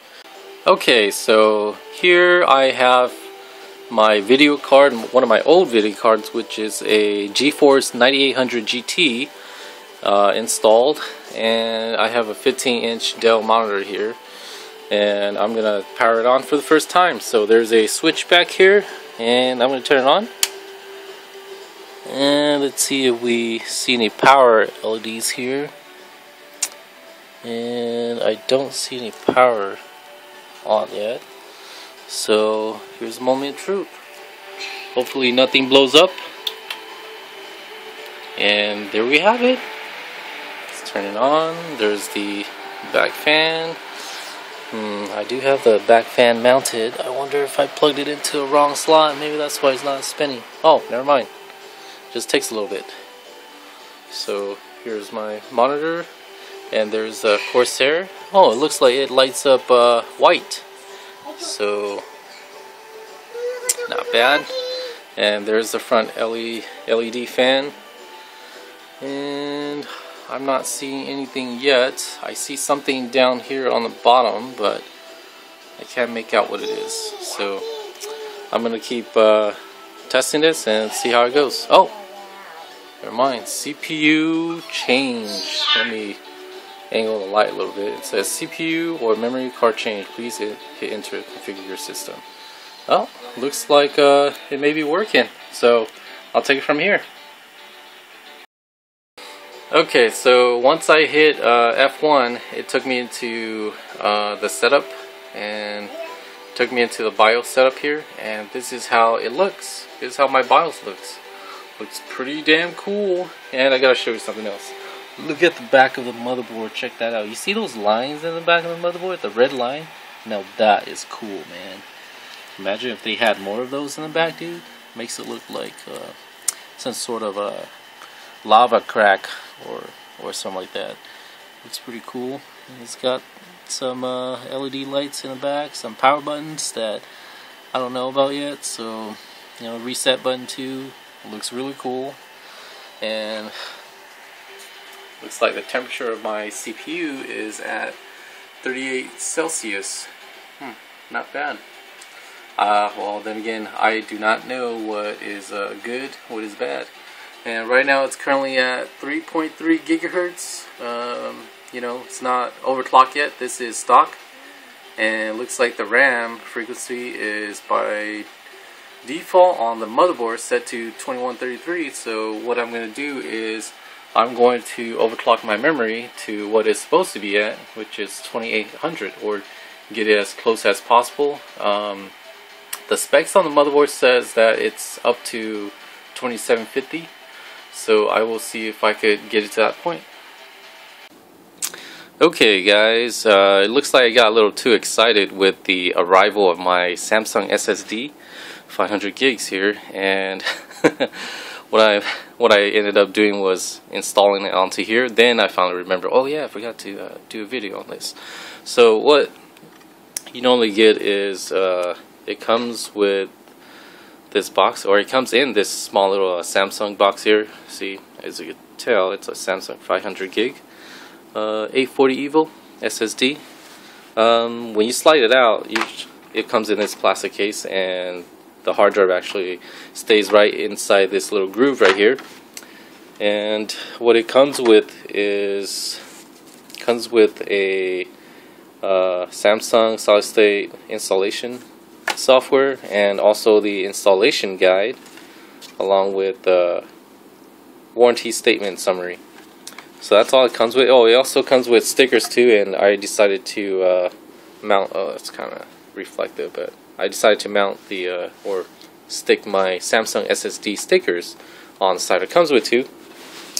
Okay, so here I have my video card, one of my old video cards, which is a GeForce 9800 GT installed, and I have a 15-inch Dell monitor here, and I'm gonna power it on for the first time. So there's a switch back here, and I'm gonna turn it on, and let's see if we see any power LEDs here, and I don't see any power on yet. So here's a moment of truth. Hopefully nothing blows up. And there we have it. Let's turn it on. There's the back fan. I do have the back fan mounted. I wonder if I plugged it into a wrong slot. Maybe that's why it's not spinning. Oh, never mind. Just takes a little bit. So here's my monitor. And there's a Corsair. Oh, it looks like it lights up white. So not bad. And there's the front LED fan, and I'm not seeing anything yet. I see something down here on the bottom, but I can't make out what it is. So I'm gonna keep testing this and see how it goes. Oh, never mind. CPU change. Let me angle the light a little bit. It says CPU or memory card change. Please hit enter to configure your system. Oh, looks like it may be working. So I'll take it from here. Okay, so once I hit F1, it took me into the setup and took me into the BIOS setup here, and this is how it looks. This is how my BIOS looks. Looks pretty damn cool. And I gotta show you something else. Look at the back of the motherboard. Check that out. You see those lines in the back of the motherboard? The red line? Now that is cool, man. Imagine if they had more of those in the back, dude. Makes it look like some sort of a lava crack or something like that. Looks pretty cool. And it's got some LED lights in the back, some power buttons that I don't know about yet. So, you know, reset button too. Looks really cool. And looks like the temperature of my CPU is at 38 Celsius. Not bad. Well, then again, I do not know what is good, what is bad. And right now it's currently at 3.3 gigahertz. You know, it's not overclocked yet. This is stock. And it looks like the RAM frequency is by default on the motherboard set to 2133. So what I'm going to do is I'm going to overclock my memory to what it's supposed to be at, which is 2800, or get it as close as possible. The specs on the motherboard says that it's up to 2750, so I will see if I could get it to that point. Okay guys, it looks like I got a little too excited with the arrival of my Samsung SSD 500 gigs here, and what I ended up doing was installing it onto here. Then I finally remembered, oh yeah, I forgot to do a video on this. So what you normally get is it comes with this box, or it comes in this small little Samsung box here. See, as you can tell, it's a Samsung 500 gig 840 EVO SSD. When you slide it out, it comes in this plastic case, and the hard drive actually stays right inside this little groove right here. And what it comes with is a Samsung solid state installation software, and also the installation guide, along with the warranty statement summary. So that's all it comes with. Oh, it also comes with stickers too, and I decided to mount, it's kind of reflective, but I decided to mount the or stick my Samsung SSD stickers on the side. It comes with two,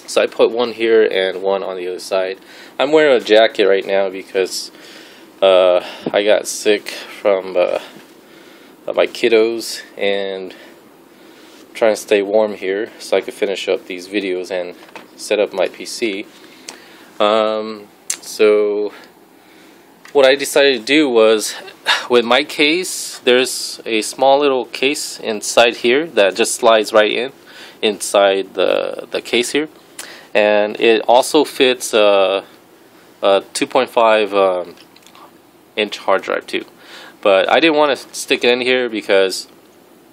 so I put one here and one on the other side. I'm wearing a jacket right now because I got sick from my kiddos, and I'm trying to stay warm here so I could finish up these videos and set up my PC. So what I decided to do was, with my case, there's a small little case inside here that just slides right inside the case here, and it also fits a 2.5 inch hard drive too. But I didn't want to stick it in here because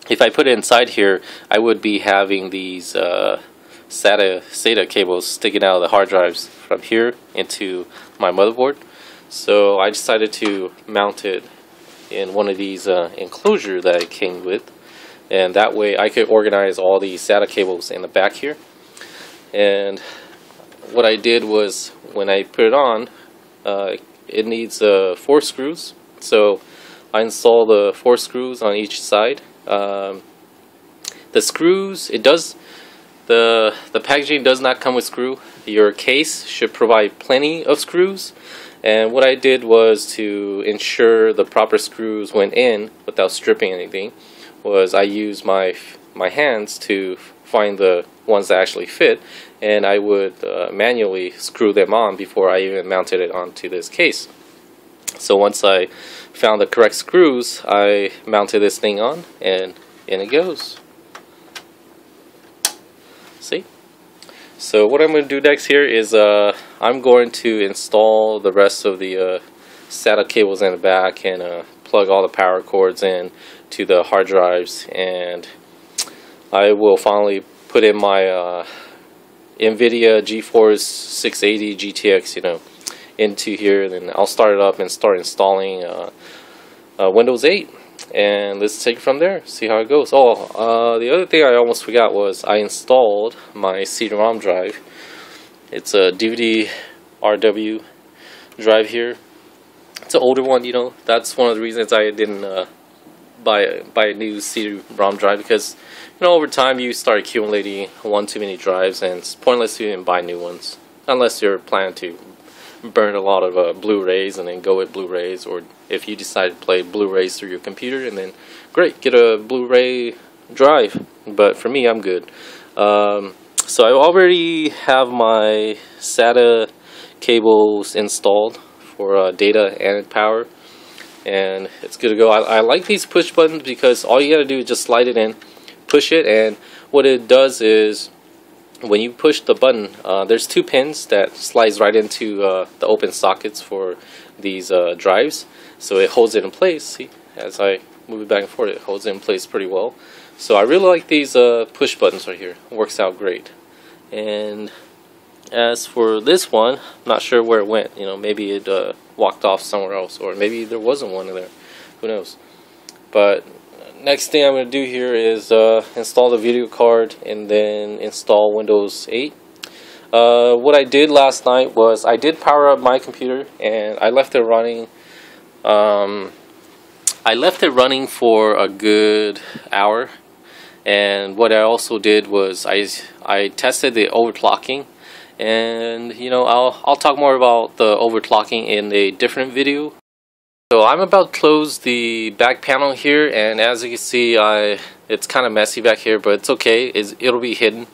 if I put it inside here, I would be having these SATA cables sticking out of the hard drives from here into my motherboard. So I decided to mount it in one of these enclosure that it came with, and that way I could organize all the SATA cables in the back here. And what I did was, when I put it on, it needs 4 screws. So I installed the 4 screws on each side. The screws, the packaging does not come with screw. Your case should provide plenty of screws, and what I did was, to ensure the proper screws went in without stripping anything, was I used my hands to find the ones that actually fit, and I would manually screw them on before I even mounted it onto this case. So once I found the correct screws, I mounted this thing on, and in it goes. See? So what I'm going to do next here is I'm going to install the rest of the SATA cables in the back, and plug all the power cords in to the hard drives, and I will finally put in my Nvidia Geforce 680 GTX, you know, into here. Then I'll start it up and start installing Windows 8, and let's take it from there, see how it goes. Oh, the other thing I almost forgot was I installed my CD-ROM drive. It's a DVD RW drive here. It's an older one, you know. That's one of the reasons I didn't buy a new CD-ROM drive, because, you know, over time you start accumulating one too many drives, and it's pointless to even buy new ones unless you're planning to burn a lot of Blu-rays and then go with Blu-rays, or if you decide to play Blu-rays through your computer, and then great, get a Blu-ray drive. But for me, I'm good. So I already have my SATA cables installed for data and power, and it's good to go. I like these push buttons because all you gotta do is just slide it in, push it, and what it does is when you push the button, there's 2 pins that slides right into the open sockets for these drives, so it holds it in place. See, as I move it back and forth, it holds it in place pretty well. So I really like these push buttons right here. It works out great. And as for this one, I'm not sure where it went. You know, maybe it walked off somewhere else, or maybe there wasn't one in there. Who knows? But next thing I'm going to do here is install the video card and then install Windows 8. What I did last night was I did power up my computer and I left it running. I left it running for a good hour. And what I also did was I tested the overclocking, and you know, I'll talk more about the overclocking in a different video. So I'm about to close the back panel here, and as you can see, it's kind of messy back here, but it's okay. It'll be hidden,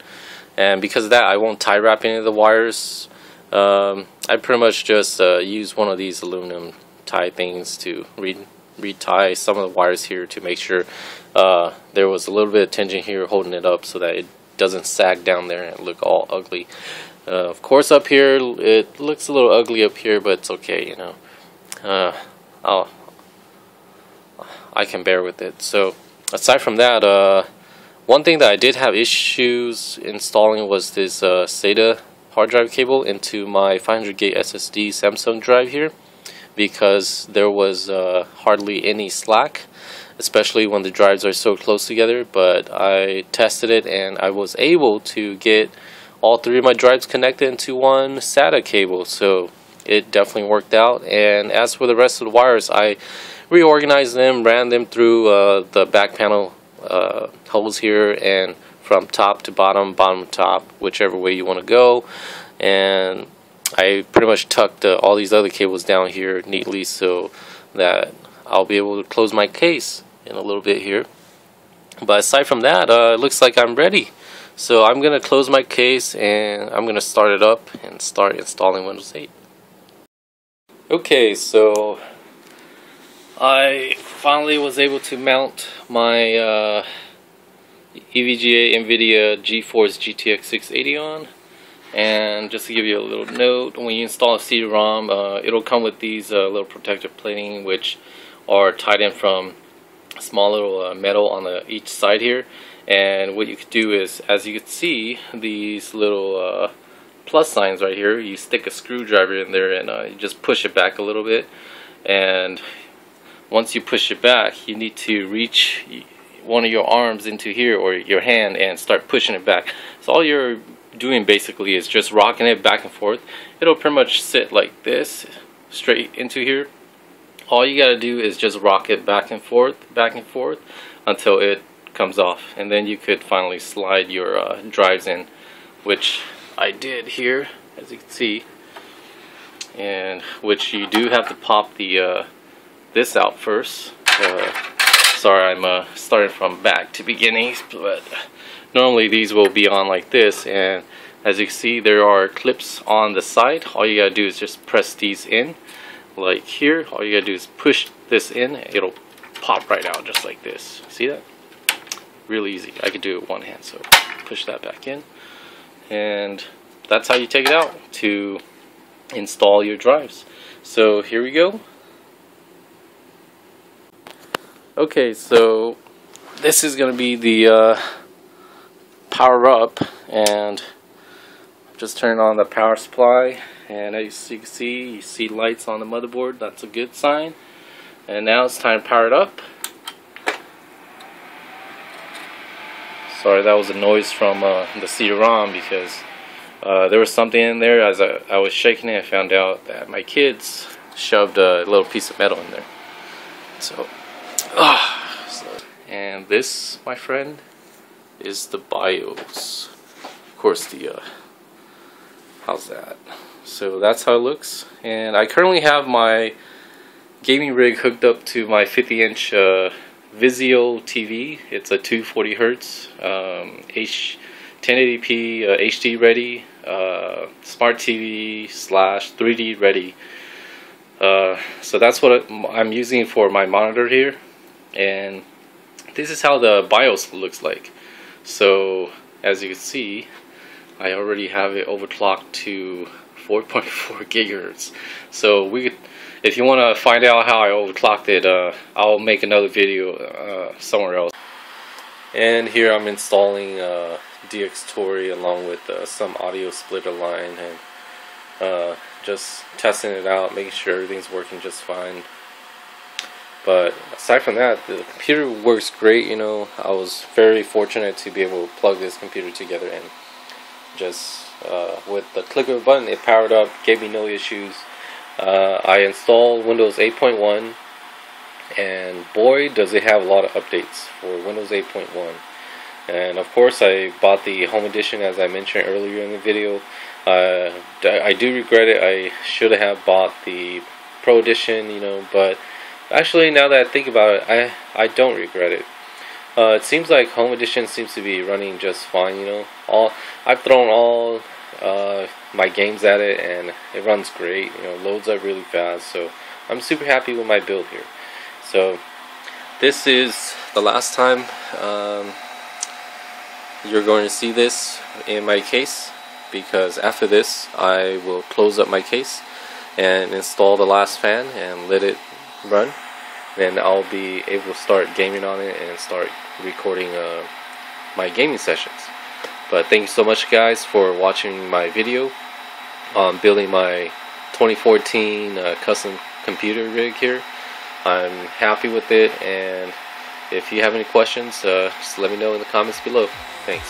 and because of that, I won't tie wrap any of the wires. I pretty much just use one of these aluminum tie things to retie some of the wires here to make sure there was a little bit of tension here holding it up so that it doesn't sag down there and look all ugly. Of course, up here it looks a little ugly up here, but it's okay, you know. I can bear with it. So aside from that, one thing that I did have issues installing was this SATA hard drive cable into my 500 gig SSD Samsung drive here, because there was hardly any slack, especially when the drives are so close together. But I tested it and I was able to get all 3 of my drives connected into one SATA cable, so it definitely worked out. And as for the rest of the wires, I reorganized them, ran them through the back panel holes here, and from top to bottom, bottom to top, whichever way you want to go. And I pretty much tucked all these other cables down here neatly so that I'll be able to close my case in a little bit here. But aside from that, it looks like I'm ready. So I'm going to close my case and I'm going to start it up and start installing Windows 8. Okay, so I finally was able to mount my EVGA Nvidia Geforce GTX 680 on. And just to give you a little note, when you install a CD-ROM, it'll come with these little protective plating, which are tied in from small little metal on each side here. And what you could do is, as you can see, these little plus signs right here, you stick a screwdriver in there and you just push it back a little bit. And once you push it back, you need to reach one of your arms into here, or your hand, and start pushing it back. So all you're doing basically is just rocking it back and forth. It'll pretty much sit like this, straight into here. All you gotta do is just rock it back and forth until it comes off, and then you could finally slide your drives in, which I did here, as you can see. And which you do have to pop the this out first. Sorry, I'm starting from back to beginning, but normally these will be on like this, and as you can see, there are clips on the side. All you gotta do is just press these in, like here. All you gotta do is push this in, it'll pop right out just like this. See that? Really easy. I could do it with one hand, so push that back in, and that's how you take it out to install your drives. So here we go. Okay, so this is gonna be the power up, and just turn on the power supply, and as you can see, you see lights on the motherboard. That's a good sign. And now it's time to power it up. Sorry, that was a noise from the CD-ROM, because there was something in there. As I was shaking it, I found out that my kids shoved a little piece of metal in there. So and this, my friend, is the BIOS. Of course, the how's that? So that's how it looks. And I currently have my gaming rig hooked up to my 50-inch Vizio TV. It's a 240 Hertz, 1080p HD ready, smart TV / 3D ready. So that's what I'm using for my monitor here, and this is how the BIOS looks like. So as you can see, I already have it overclocked to 4.4 gigahertz. So if you want to find out how I overclocked it, I'll make another video somewhere else. And here I'm installing DxTory along with some audio splitter line, and just testing it out, making sure everything's working just fine. But aside from that, the computer works great. You know, I was very fortunate to be able to plug this computer together, and just with the click of a button it powered up, gave me no issues. I installed Windows 8.1, and boy does it have a lot of updates for Windows 8.1. And of course I bought the Home Edition, as I mentioned earlier in the video. I do regret it. I should have bought the Pro Edition, you know, but actually now that I think about it, I don't regret it. It seems like Home Edition seems to be running just fine, you know. I've thrown all my games at it, and it runs great, you know, loads up really fast. So I'm super happy with my build here. So this is the last time you're going to see this in my case, because after this I will close up my case and install the last fan and let it run. Then I'll be able to start gaming on it and start recording my gaming sessions. But thank you so much, guys, for watching my video on building my 2014 custom computer rig here. I'm happy with it, and if you have any questions, just let me know in the comments below. Thanks.